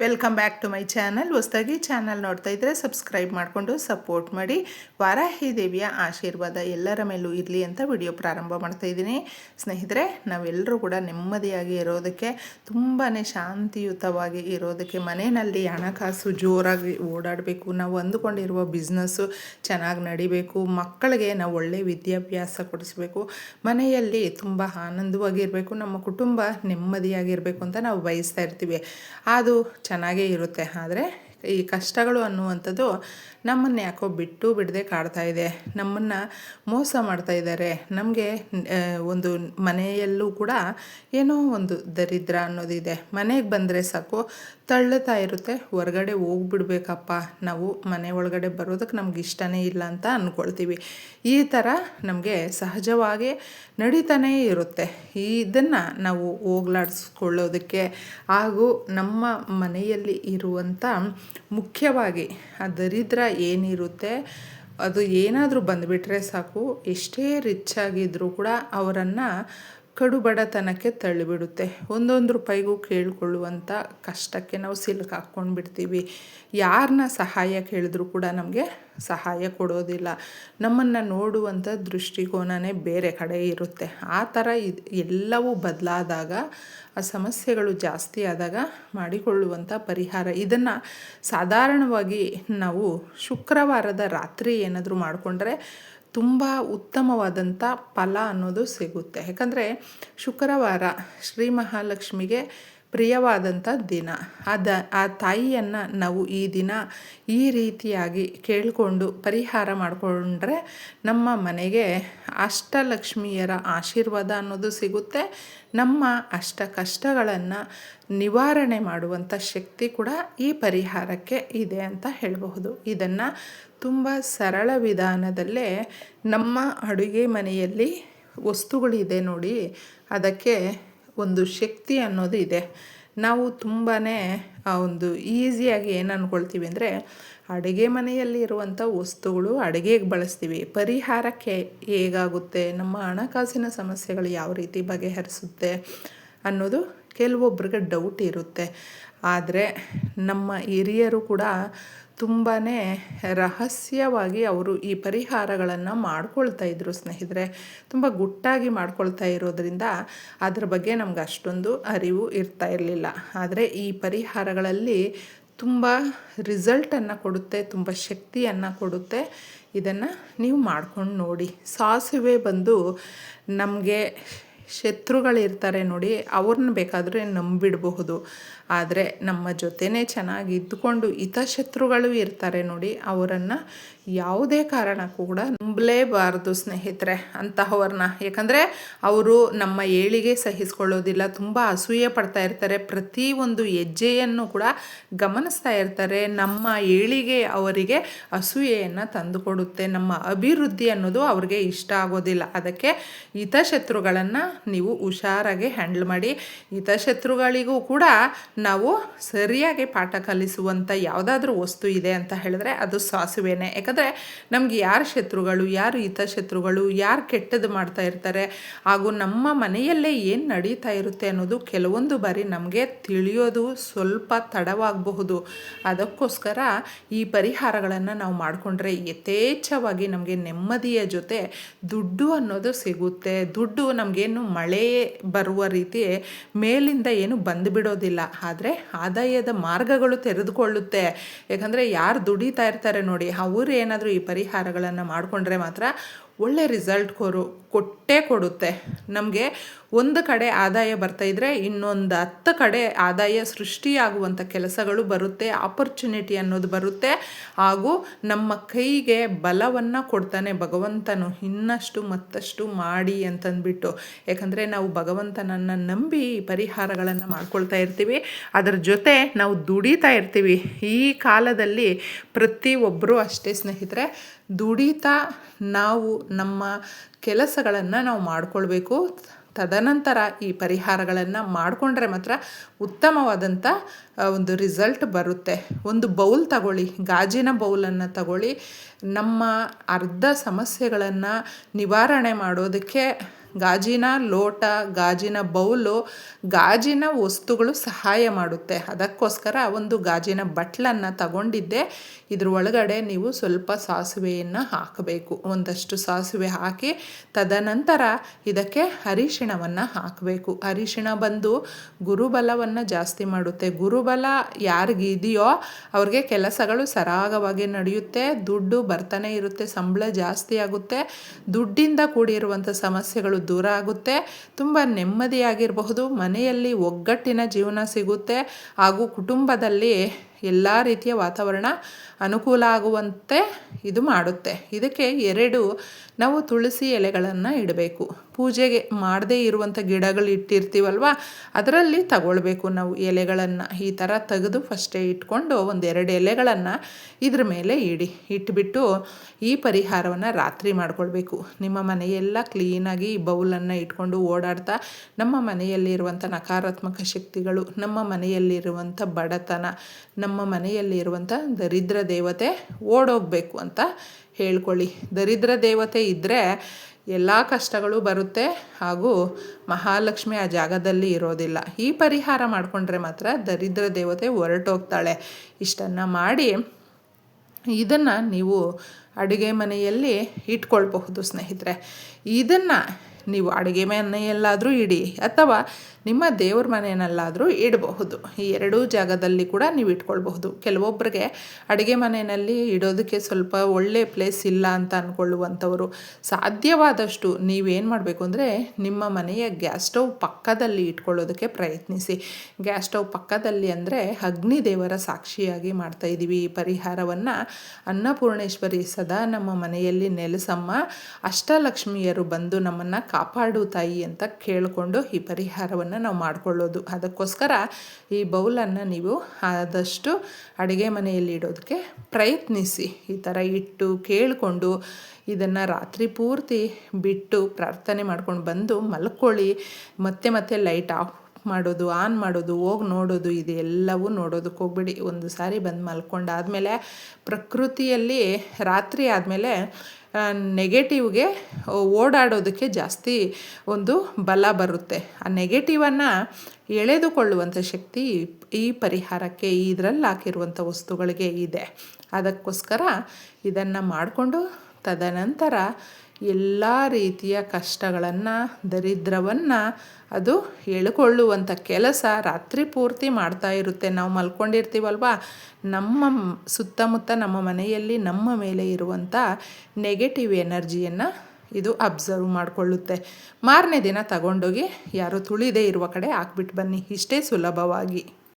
Welcome back to my channel. ಹೊಸದಾಗಿ channel ನೋಡ್ತಾ ಇದ್ದರೆ ಸಬ್ಸ್ಕ್ರೈಬ್ ಮಾಡಿಕೊಂಡು ಸಪೋರ್ಟ್ ಮಾಡಿ. ವಾರಾಹಿ ದೇವಿಯ ಆಶೀರ್ವಾದ ಎಲ್ಲರ ಮೇಲೂ ಇರಲಿ ಅಂತ ವಿಡಿಯೋ ಪ್ರಾರಂಭ ಮಾಡ್ತಾ ಇದ್ದೀನಿ. ಸ್ನೇಹಿತರೆ, ನಾವೆಲ್ಲರೂ ಕೂಡ ನೆಮ್ಮದಿಯಾಗಿ ಇರೋದಕ್ಕೆ, ತುಂಬಾ ಶಾಂತಿಯುತವಾಗಿ ಇರೋದಕ್ಕೆ, ಮನೆಯಲ್ಲಿ ಹಣಕಾಸು ಜೋರಾಗಿ ಓಡಾಡಬೇಕು, ನಾವು ಅಂದುಕೊಂಡಿರುವ ಬಿಸ್ನೆಸ್ಸು ಚೆನ್ನಾಗಿ ನಡಿಬೇಕು, ಮಕ್ಕಳಿಗೆ ನಾವು ಒಳ್ಳೆಯ ವಿದ್ಯಾಭ್ಯಾಸ ಕೊಡಿಸ್ಬೇಕು, ಮನೆಯಲ್ಲಿ ತುಂಬ ಆನಂದವಾಗಿರಬೇಕು, ನಮ್ಮ ಕುಟುಂಬ ನೆಮ್ಮದಿಯಾಗಿರಬೇಕು ಅಂತ ನಾವು ಬಯಸ್ತಾ ಇರ್ತೀವಿ. ಅದು ಚೆನ್ನಾಗೇ ಇರುತ್ತೆ. ಆದರೆ ಈ ಕಷ್ಟಗಳು ಅನ್ನುವಂಥದ್ದು ನಮ್ಮನ್ನು ಯಾಕೋ ಬಿಟ್ಟು ಬಿಡದೆ ಕಾಡ್ತಾ ಇದೆ, ನಮ್ಮನ್ನು ಮೋಸ ಮಾಡ್ತಾ ಇದ್ದಾರೆ. ನಮಗೆ ಒಂದು ಮನೆಯಲ್ಲೂ ಕೂಡ ಏನೋ ಒಂದು ದರಿದ್ರ ಅನ್ನೋದಿದೆ. ಮನೆಗೆ ಬಂದರೆ ಸಾಕು ತಳ್ಳುತ್ತಾ ಇರುತ್ತೆ, ಹೊರಗಡೆ ಹೋಗ್ಬಿಡ್ಬೇಕಪ್ಪ, ನಾವು ಮನೆ ಒಳಗಡೆ ಬರೋದಕ್ಕೆ ನಮ್ಗೆ ಇಷ್ಟನೇ ಇಲ್ಲ ಅಂತ ಅಂದ್ಕೊಳ್ತೀವಿ. ಈ ಥರ ನಮಗೆ ಸಹಜವಾಗಿ ನಡೀತಾನೇ ಇರುತ್ತೆ. ಇದನ್ನು ನಾವು ಹೋಗ್ಲಾಡಿಸ್ಕೊಳ್ಳೋದಕ್ಕೆ ಹಾಗೂ ನಮ್ಮ ಮನೆಯಲ್ಲಿ ಇರುವಂಥ ಮುಖ್ಯವಾಗಿ ಆ ದರಿದ್ರ ಏನಿರುತ್ತೆ ಅದು ಏನಾದರೂ ಬಂದುಬಿಟ್ರೆ ಸಾಕು, ಎಷ್ಟೇ ರಿಚ್ ಆಗಿದ್ದರೂ ಕೂಡ ಅವರನ್ನು ಕಡುಬಡತನಕ್ಕೆ ತಳ್ಳಿಬಿಡುತ್ತೆ. ಒಂದೊಂದು ರೂಪಾಯಿಗೂ ಕೇಳಿಕೊಳ್ಳುವಂಥ ಕಷ್ಟಕ್ಕೆ ನಾವು ಸಿಲುಕಾಕ್ಕೊಂಡು ಬಿಡ್ತೀವಿ. ಯಾರನ್ನ ಸಹಾಯ ಕೇಳಿದ್ರೂ ಕೂಡ ನಮಗೆ ಸಹಾಯ ಕೊಡೋದಿಲ್ಲ. ನಮ್ಮನ್ನು ನೋಡುವಂಥ ದೃಷ್ಟಿಕೋನನೇ ಬೇರೆ ಕಡೆ ಇರುತ್ತೆ. ಆ ಥರ ಎಲ್ಲವೂ ಬದಲಾದಾಗ, ಆ ಸಮಸ್ಯೆಗಳು ಜಾಸ್ತಿ ಆದಾಗ ಮಾಡಿಕೊಳ್ಳುವಂಥ ಪರಿಹಾರ, ಇದನ್ನು ಸಾಧಾರಣವಾಗಿ ನಾವು ಶುಕ್ರವಾರದ ರಾತ್ರಿ ಏನಾದರೂ ಮಾಡಿಕೊಂಡ್ರೆ ತುಂಬ ಉತ್ತಮವಾದಂಥ ಫಲ ಅನ್ನೋದು ಸಿಗುತ್ತೆ. ಯಾಕಂದರೆ ಶುಕ್ರವಾರ ಶ್ರೀ ಮಹಾಲಕ್ಷ್ಮಿಗೆ ಪ್ರಿಯವಾದಂಥ ದಿನ. ಆ ತಾಯಿಯನ್ನು ನಾವು ಈ ದಿನ ಈ ರೀತಿಯಾಗಿ ಕೇಳಿಕೊಂಡು ಪರಿಹಾರ ಮಾಡಿಕೊಂಡ್ರೆ ನಮ್ಮ ಮನೆಗೆ ಅಷ್ಟಲಕ್ಷ್ಮಿಯರ ಆಶೀರ್ವಾದ ಅನ್ನೋದು ಸಿಗುತ್ತೆ. ನಮ್ಮ ಅಷ್ಟ ಕಷ್ಟಗಳನ್ನು ನಿವಾರಣೆ ಮಾಡುವಂಥ ಶಕ್ತಿ ಕೂಡ ಈ ಪರಿಹಾರಕ್ಕೆ ಇದೆ ಅಂತ ಹೇಳಬಹುದು. ಇದನ್ನು ತುಂಬ ಸರಳ ವಿಧಾನದಲ್ಲೇ ನಮ್ಮ ಅಡುಗೆ ಮನೆಯಲ್ಲಿ ವಸ್ತುಗಳಿದೆ ನೋಡಿ, ಅದಕ್ಕೆ ಒಂದು ಶಕ್ತಿ ಅನ್ನೋದು ಇದೆ. ನಾವು ತುಂಬಾ ಒಂದು ಈಸಿಯಾಗಿ ಏನು ಅಂದ್ಕೊಳ್ತೀವಿ ಅಂದರೆ, ಅಡುಗೆ ಮನೆಯಲ್ಲಿ ಇರುವಂಥ ವಸ್ತುಗಳು ಅಡುಗೆಗೆ ಬಳಸ್ತೀವಿ, ಪರಿಹಾರಕ್ಕೆ ಹೇಗಾಗುತ್ತೆ, ನಮ್ಮ ಹಣಕಾಸಿನ ಸಮಸ್ಯೆಗಳು ಯಾವ ರೀತಿ ಬಗೆಹರಿಸುತ್ತೆ ಅನ್ನೋದು ಕೆಲವೊಬ್ಬರಿಗೆ ಡೌಟ್ ಇರುತ್ತೆ. ಆದರೆ ನಮ್ಮ ಹಿರಿಯರು ಕೂಡ ತುಂಬಾ ರಹಸ್ಯವಾಗಿ ಅವರು ಈ ಪರಿಹಾರಗಳನ್ನು ಮಾಡ್ಕೊಳ್ತಾ ಇದ್ದರು. ಸ್ನೇಹಿತರೆ, ತುಂಬ ಗುಟ್ಟಾಗಿ ಮಾಡ್ಕೊಳ್ತಾ ಇರೋದರಿಂದ ಅದ್ರ ಬಗ್ಗೆ ನಮ್ಗೆ ಅಷ್ಟೊಂದು ಅರಿವು ಇರ್ತಾ ಇರಲಿಲ್ಲ. ಆದರೆ ಈ ಪರಿಹಾರಗಳಲ್ಲಿ ತುಂಬ ರಿಸಲ್ಟನ್ನು ಕೊಡುತ್ತೆ, ತುಂಬ ಶಕ್ತಿಯನ್ನು ಕೊಡುತ್ತೆ. ಇದನ್ನು ನೀವು ಮಾಡ್ಕೊಂಡು ನೋಡಿ. ಸಾಸಿವೆ ಬಂದು ನಮಗೆ ಶತ್ರುಗಳಿರ್ತಾರೆ ನೋಡಿ, ಅವ್ರನ್ನ ಬೇಕಾದರೆ ನಂಬಿಡಬಹುದು. ಆದರೆ ನಮ್ಮ ಜೊತೆನೇ ಚೆನ್ನಾಗಿ ಇದ್ದುಕೊಂಡು ಹಿತಶತ್ರುಗಳು ಇರ್ತಾರೆ ನೋಡಿ, ಅವರನ್ನು ಯಾವುದೇ ಕಾರಣಕ್ಕೂ ಕೂಡ ನಂಬಲೇಬಾರ್ದು ಸ್ನೇಹಿತರೆ, ಅಂತಹವ್ರನ್ನ. ಯಾಕಂದರೆ ಅವರು ನಮ್ಮ ಏಳಿಗೆ ಸಹಿಸ್ಕೊಳ್ಳೋದಿಲ್ಲ, ತುಂಬ ಅಸೂಯೆ ಪಡ್ತಾ ಇರ್ತಾರೆ, ಪ್ರತಿಯೊಂದು ಹೆಜ್ಜೆಯನ್ನು ಕೂಡ ಗಮನಿಸ್ತಾ ಇರ್ತಾರೆ. ನಮ್ಮ ಏಳಿಗೆ ಅವರಿಗೆ ಅಸೂಯೆಯನ್ನು ತಂದುಕೊಡುತ್ತೆ, ನಮ್ಮ ಅಭಿವೃದ್ಧಿ ಅನ್ನೋದು ಅವ್ರಿಗೆ ಇಷ್ಟ ಆಗೋದಿಲ್ಲ. ಅದಕ್ಕೆ ಹಿತಶತ್ರುಗಳನ್ನು ನೀವು ಹುಷಾರಾಗಿ ಹ್ಯಾಂಡಲ್ ಮಾಡಿ. ಹಿತಶತ್ರುಗಳಿಗೂ ಕೂಡ ನಾವು ಸರಿಯಾಗಿ ಪಾಠ ಕಲಿಸುವಂಥ ಯಾವುದಾದ್ರೂ ವಸ್ತು ಇದೆ ಅಂತ ಹೇಳಿದ್ರೆ ಅದು ಸಾಸಿವೆನೇ. ಯಾಕಂದರೆ ನಮ್ಗೆ ಯಾರು ಶತ್ರುಗಳು, ಯಾರು ಹಿತಶತ್ರುಗಳು, ಯಾರು ಕೆಟ್ಟದ್ದು ಮಾಡ್ತಾ ಇರ್ತಾರೆ, ಹಾಗೂ ನಮ್ಮ ಮನೆಯಲ್ಲೇ ಏನು ನಡೀತಾ ಇರುತ್ತೆ ಅನ್ನೋದು ಕೆಲವೊಂದು ಬಾರಿ ನಮಗೆ ತಿಳಿಯೋದು ಸ್ವಲ್ಪ ತಡವಾಗಬಹುದು. ಅದಕ್ಕೋಸ್ಕರ ಈ ಪರಿಹಾರಗಳನ್ನು ನಾವು ಮಾಡಿಕೊಂಡ್ರೆ ಯಥೇಚ್ಛವಾಗಿ ನಮಗೆ ನೆಮ್ಮದಿಯ ಜೊತೆ ದುಡ್ಡು ಅನ್ನೋದು ಸಿಗುತ್ತೆ. ದುಡ್ಡು ನಮಗೇನು ಮಳೆ ಬರುವ ರೀತಿ ಮೇಲಿಂದ ಏನು ಬಂದುಬಿಡೋದಿಲ್ಲ, ಆದರೆ ಆದಾಯದ ಮಾರ್ಗಗಳು ತೆರೆದುಕೊಳ್ಳುತ್ತೆ. ಯಾಕಂದರೆ ಯಾರು ದುಡಿತಾ ಇರ್ತಾರೆ ನೋಡಿ, ಅವರು ಏನಾದರೂ ಈ ಪರಿಹಾರಗಳನ್ನು ಮಾಡಿಕೊಂಡ್ರೆ ಮಾತ್ರ ಒಳ್ಳೆ ರಿಸಲ್ಟ್ ಕೊಟ್ಟೇ ಕೊಡುತ್ತೆ. ನಮಗೆ ಒಂದು ಕಡೆ ಆದಾಯ ಬರ್ತಾಯಿದ್ರೆ ಇನ್ನೊಂದು 10 ಕಡೆ ಆದಾಯ ಸೃಷ್ಟಿಯಾಗುವಂಥ ಕೆಲಸಗಳು ಬರುತ್ತೆ, ಆಪರ್ಚುನಿಟಿ ಅನ್ನೋದು ಬರುತ್ತೆ. ಹಾಗೂ ನಮ್ಮ ಕೈಗೆ ಬಲವನ್ನು ಕೊಡ್ತಾನೆ ಭಗವಂತನು, ಇನ್ನಷ್ಟು ಮತ್ತಷ್ಟು ಮಾಡಿ ಅಂತಂದ್ಬಿಟ್ಟು. ಯಾಕಂದರೆ ನಾವು ಭಗವಂತನನ್ನು ನಂಬಿ ಈ ಪರಿಹಾರಗಳನ್ನು ಮಾಡ್ಕೊಳ್ತಾ ಇರ್ತೀವಿ, ಅದರ ಜೊತೆ ನಾವು ದುಡಿತಾ ಇರ್ತೀವಿ. ಈ ಕಾಲದಲ್ಲಿ ಪ್ರತಿಯೊಬ್ಬರೂ ಅಷ್ಟೇ ಸ್ನೇಹಿತರೆ, ದುಡಿತಾ ನಾವು ನಮ್ಮ ಕೆಲಸಗಳನ್ನು ನಾವು ಮಾಡಿಕೊಳ್ಬೇಕು. ತದನಂತರ ಈ ಪರಿಹಾರಗಳನ್ನು ಮಾಡಿಕೊಂಡ್ರೆ ಮಾತ್ರ ಉತ್ತಮವಾದಂಥ ಒಂದು ರಿಸಲ್ಟ್ ಬರುತ್ತೆ. ಒಂದು ಬೌಲ್ ತಗೊಳ್ಳಿ, ಗಾಜಿನ ಬೌಲನ್ನು ತಗೊಳ್ಳಿ, ನಮ್ಮ ಅರ್ಧ ಸಮಸ್ಯೆಗಳನ್ನು ನಿವಾರಣೆ ಮಾಡೋದಕ್ಕೆ ಗಾಜಿನ ಲೋಟ, ಗಾಜಿನ ಬೌಲು, ಗಾಜಿನ ವಸ್ತುಗಳು ಸಹಾಯ ಮಾಡುತ್ತೆ. ಅದಕ್ಕೋಸ್ಕರ ಒಂದು ಗಾಜಿನ ಬಟ್ಲನ್ನು ತಗೊಂಡಿದ್ದೆ. ಇದ್ರ ಒಳಗಡೆ ನೀವು ಸ್ವಲ್ಪ ಸಾಸಿವೆಯನ್ನು ಹಾಕಬೇಕು. ಒಂದಷ್ಟು ಸಾಸಿವೆ ಹಾಕಿ ತದನಂತರ ಇದಕ್ಕೆ ಅರಿಶಿಣವನ್ನು ಹಾಕಬೇಕು. ಅರಿಶಿಣ ಬಂದು ಗುರುಬಲವನ್ನು ಜಾಸ್ತಿ ಮಾಡುತ್ತೆ. ಗುರುಬಲ ಯಾರಿಗಿದೆಯೋ ಅವ್ರಿಗೆ ಕೆಲಸಗಳು ಸರಾಗವಾಗಿ ನಡೆಯುತ್ತೆ, ದುಡ್ಡು ಬರ್ತಾನೆ ಇರುತ್ತೆ, ಸಂಬಳ ಜಾಸ್ತಿ ಆಗುತ್ತೆ, ದುಡ್ಡಿಂದ ಕೂಡಿರುವಂಥ ಸಮಸ್ಯೆಗಳು ದೂರ ಆಗುತ್ತೆ, ತುಂಬ ನೆಮ್ಮದಿಯಾಗಿರಬಹುದು, ಮನೆಯಲ್ಲಿ ಒಗ್ಗಟ್ಟಿನ ಜೀವನ ಸಿಗುತ್ತೆ, ಹಾಗೂ ಕುಟುಂಬದಲ್ಲಿ ಎಲ್ಲ ರೀತಿಯ ವಾತಾವರಣ ಅನುಕೂಲ ಆಗುವಂತೆ ಇದು ಮಾಡುತ್ತೆ. ಇದಕ್ಕೆ 2 ನಾವು ತುಳಸಿ ಎಲೆಗಳನ್ನು ಇಡಬೇಕು. ಪೂಜೆಗೆ ಮಾಡದೇ ಇರುವಂಥ ಗಿಡಗಳು ಇಟ್ಟಿರ್ತೀವಲ್ವ, ಅದರಲ್ಲಿ ತಗೊಳ್ಬೇಕು ನಾವು ಎಲೆಗಳನ್ನು. ಈ ಥರ ತೆಗೆದು ಫಸ್ಟೇ ಇಟ್ಕೊಂಡು 1-2 ಎಲೆಗಳನ್ನು ಇದ್ರ ಮೇಲೆ ಇಟ್ಬಿಟ್ಟು ಈ ಪರಿಹಾರವನ್ನು ರಾತ್ರಿ ಮಾಡ್ಕೊಳ್ಬೇಕು. ನಿಮ್ಮ ಮನೆಯೆಲ್ಲ ಕ್ಲೀನಾಗಿ ಈ ಬೌಲನ್ನು ಇಟ್ಕೊಂಡು ಓಡಾಡ್ತಾ ನಮ್ಮ ಮನೆಯಲ್ಲಿರುವಂಥ ನಕಾರಾತ್ಮಕ ಶಕ್ತಿಗಳು, ನಮ್ಮ ಮನೆಯಲ್ಲಿರುವಂಥ ಬಡತನ, ನಮ್ಮ ಮನೆಯಲ್ಲಿರುವಂಥ ದರಿದ್ರ ದೇವತೆ ಓಡೋಗಬೇಕು ಅಂತ ಹೇಳ್ಕೊಳ್ಳಿ. ದರಿದ್ರ ದೇವತೆ ಇದ್ದರೆ ಎಲ್ಲ ಕಷ್ಟಗಳು ಬರುತ್ತೆ, ಹಾಗೂ ಮಹಾಲಕ್ಷ್ಮಿ ಆ ಜಾಗದಲ್ಲಿ ಇರೋದಿಲ್ಲ. ಈ ಪರಿಹಾರ ಮಾಡಿಕೊಂಡ್ರೆ ಮಾತ್ರ ದರಿದ್ರ ದೇವತೆ ಹೊರಟೋಗ್ತಾಳೆ. ಇಷ್ಟನ್ನು ಮಾಡಿ ಇದನ್ನು ನೀವು ಅಡುಗೆ ಮನೆಯಲ್ಲಿ ಇಟ್ಕೊಳ್ಬಹುದು ಸ್ನೇಹಿತರೆ. ಇದನ್ನು ನೀವು ಅಡುಗೆ ಮನೆಯಲ್ಲಾದರೂ ಇಡಿ ಅಥವಾ ನಿಮ್ಮ ದೇವ್ರ ಮನೆಯಲ್ಲಾದರೂ ಇಡಬಹುದು. ಈ 2 ಜಾಗದಲ್ಲಿ ಕೂಡ ನೀವು ಇಟ್ಕೊಳ್ಬಹುದು. ಕೆಲವೊಬ್ಬರಿಗೆ ಅಡುಗೆ ಮನೆಯಲ್ಲಿ ಇಡೋದಕ್ಕೆ ಸ್ವಲ್ಪ ಒಳ್ಳೆ ಪ್ಲೇಸ್ ಇಲ್ಲ ಅಂತ ಅಂದ್ಕೊಳ್ಳುವಂಥವರು ಸಾಧ್ಯವಾದಷ್ಟು ನೀವೇನು ಮಾಡಬೇಕು ಅಂದರೆ ನಿಮ್ಮ ಮನೆಯ ಗ್ಯಾಸ್ ಸ್ಟವ್ ಪಕ್ಕದಲ್ಲಿ ಇಟ್ಕೊಳ್ಳೋದಕ್ಕೆ ಪ್ರಯತ್ನಿಸಿ. ಗ್ಯಾಸ್ ಸ್ಟವ್ ಪಕ್ಕದಲ್ಲಿ ಅಂದರೆ ಅಗ್ನಿದೇವರ ಸಾಕ್ಷಿಯಾಗಿ ಮಾಡ್ತಾಯಿದ್ದೀವಿ ಈ ಪರಿಹಾರವನ್ನು. ಅನ್ನಪೂರ್ಣೇಶ್ವರಿ ಸದಾ ನಮ್ಮ ಮನೆಯಲ್ಲಿ ನೆಲೆಸಮ್ಮ, ಅಷ್ಟಲಕ್ಷ್ಮಿಯರು ಬಂದು ನಮ್ಮನ್ನು ಕಾಪಾಡು ತಾಯಿ ಅಂತ ಕೇಳಿಕೊಂಡು ಈ ಪರಿಹಾರವನ್ನು ನಾವು ಮಾಡಿಕೊಳ್ಳೋದು. ಅದಕ್ಕೋಸ್ಕರ ಈ ಬೌಲನ್ನು ನೀವು ಆದಷ್ಟು ಅಡುಗೆ ಮನೆಯಲ್ಲಿ ಇಡೋದಕ್ಕೆ ಪ್ರಯತ್ನಿಸಿ. ಈ ಥರ ಇಟ್ಟು ಕೇಳಿಕೊಂಡು ಇದನ್ನು ರಾತ್ರಿ ಪೂರ್ತಿ ಬಿಟ್ಟು ಪ್ರಾರ್ಥನೆ ಮಾಡ್ಕೊಂಡು ಬಂದು ಮಲ್ಕೊಳ್ಳಿ. ಮತ್ತೆ ಲೈಟ್ ಆಫ್ ಮಾಡೋದು, ಆನ್ ಮಾಡೋದು, ಹೋಗಿ ನೋಡೋದು, ಇದೆಲ್ಲವೂ ನೋಡೋದಕ್ಕೆ ಹೋಗ್ಬಿಡಿ. ಒಂದು ಸಾರಿ ಬಂದು ಮಲ್ಕೊಂಡಾದಮೇಲೆ ಪ್ರಕೃತಿಯಲ್ಲಿ ರಾತ್ರಿ ಆದಮೇಲೆ ನೆಗೆಟಿವ್ಗೆ ಓಡಾಡೋದಕ್ಕೆ ಜಾಸ್ತಿ ಒಂದು ಬಲ ಬರುತ್ತೆ. ಆ ನೆಗೆಟಿವನ್ನು ಎಳೆದುಕೊಳ್ಳುವಂಥ ಶಕ್ತಿ ಈ ಪರಿಹಾರಕ್ಕೆ, ಇದರಲ್ಲಿ ಹಾಕಿರುವಂಥ ವಸ್ತುಗಳಿಗೆ ಇದೆ. ಅದಕ್ಕೋಸ್ಕರ ಇದನ್ನು ಮಾಡಿಕೊಂಡು ತದನಂತರ ಎಲ್ಲ ರೀತಿಯ ಕಷ್ಟಗಳನ್ನು, ದರಿದ್ರವನ್ನು ಅದು ಎಳ್ಕೊಳ್ಳುವಂಥ ಕೆಲಸ ರಾತ್ರಿ ಪೂರ್ತಿ ಮಾಡ್ತಾ ಇರುತ್ತೆ. ನಾವು ಮಲ್ಕೊಂಡಿರ್ತೀವಲ್ವ, ನಮ್ಮ ಸುತ್ತಮುತ್ತ ನಮ್ಮ ಮನೆಯಲ್ಲಿ ನಮ್ಮ ಮೇಲೆ ಇರುವಂಥ ನೆಗೆಟಿವ್ ಎನರ್ಜಿಯನ್ನು ಇದು ಅಬ್ಸರ್ವ್ ಮಾಡಿಕೊಳ್ಳುತ್ತೆ. ಮಾರನೇ ದಿನ ತಗೊಂಡೋಗಿ ಯಾರು ತುಳಿದೇ ಇರುವ ಕಡೆ ಹಾಕ್ಬಿಟ್ಟು ಬನ್ನಿ. ಇಷ್ಟೇ ಸುಲಭವಾಗಿ.